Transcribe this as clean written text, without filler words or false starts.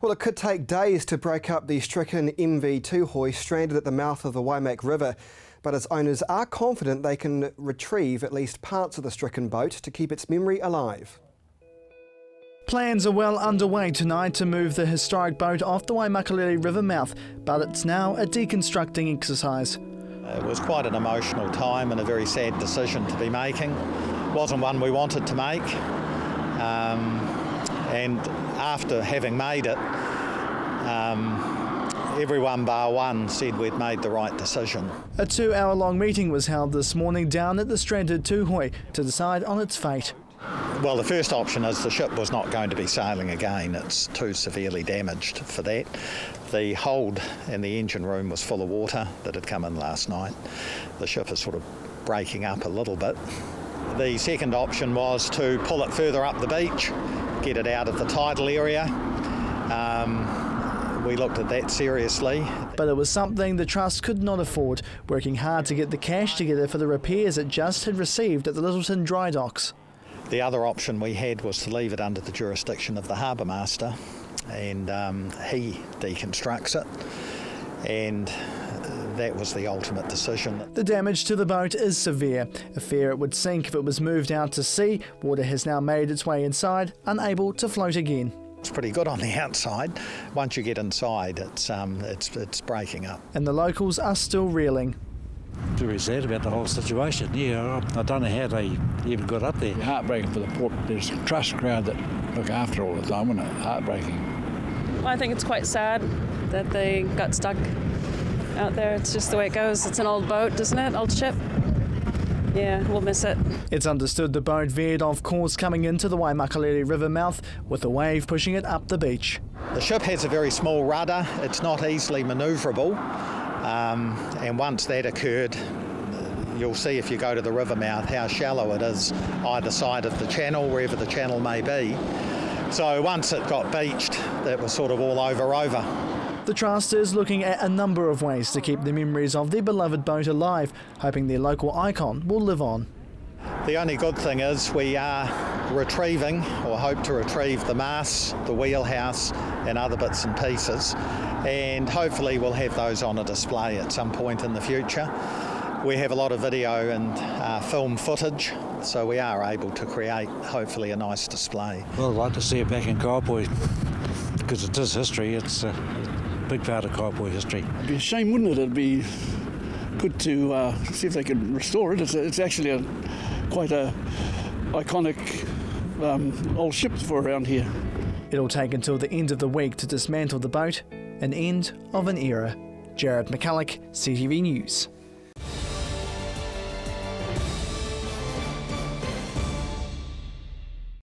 Well, it could take days to break up the stricken MV Tuhoe stranded at the mouth of the Waimak River, but its owners are confident they can retrieve at least parts of the stricken boat to keep its memory alive. Plans are well underway tonight to move the historic boat off the Waimakariri River mouth, but it's now a deconstructing exercise. It was quite an emotional time and a very sad decision to be making. It wasn't one we wanted to make. And after having made it, everyone bar one said we'd made the right decision. A 2-hour-long meeting was held this morning down at the stranded Tuhoe to decide on its fate. Well, the first option is the ship was not going to be sailing again. It's too severely damaged for that. The hold in the engine room was full of water that had come in last night. The ship is sort of breaking up a little bit. The second option was to pull it further up the beach, get it out of the tidal area. We looked at that seriously. But it was something the Trust could not afford, working hard to get the cash together for the repairs it just had received at the Littleton dry docks. The other option we had was to leave it under the jurisdiction of the Harbour Master, and he deconstructs it, and that was the ultimate decision. The damage to the boat is severe. A fear it would sink if it was moved out to sea. Water has now made its way inside, unable to float again. It's pretty good on the outside. Once you get inside, it's breaking up. And the locals are still reeling. Very sad about the whole situation. Yeah, I don't know how they even got up there. Heartbreaking for the port. There's a trust crowd that look after all the time, isn't it? Heartbreaking. Well, I think it's quite sad that they got stuck out there. It's just the way it goes. It's an old boat, isn't it? Old ship. Yeah, we'll miss it. It's understood the boat veered off course coming into the Waimakariri River mouth, with a wave pushing it up the beach. The ship has a very small rudder. It's not easily manoeuvrable. And once that occurred, you'll see if you go to the river mouth how shallow it is either side of the channel, wherever the channel may be. So once it got beached, that was sort of all over. The Trust is looking at a number of ways to keep the memories of their beloved boat alive, hoping their local icon will live on. The only good thing is we are retrieving, or hope to retrieve, the masts, the wheelhouse and other bits and pieces, and hopefully we'll have those on a display at some point in the future. We have a lot of video and film footage, so we are able to create hopefully a nice display. Well, I'd like to see it back in Kaipoi, because it is history. It's a big part of Kaipoi history. It'd be a shame, wouldn't it? It'd be good to see if they could restore it. It's actually quite a iconic old ship for around here. It'll take until the end of the week to dismantle the boat, an end of an era. Jared McCulloch, CTV News.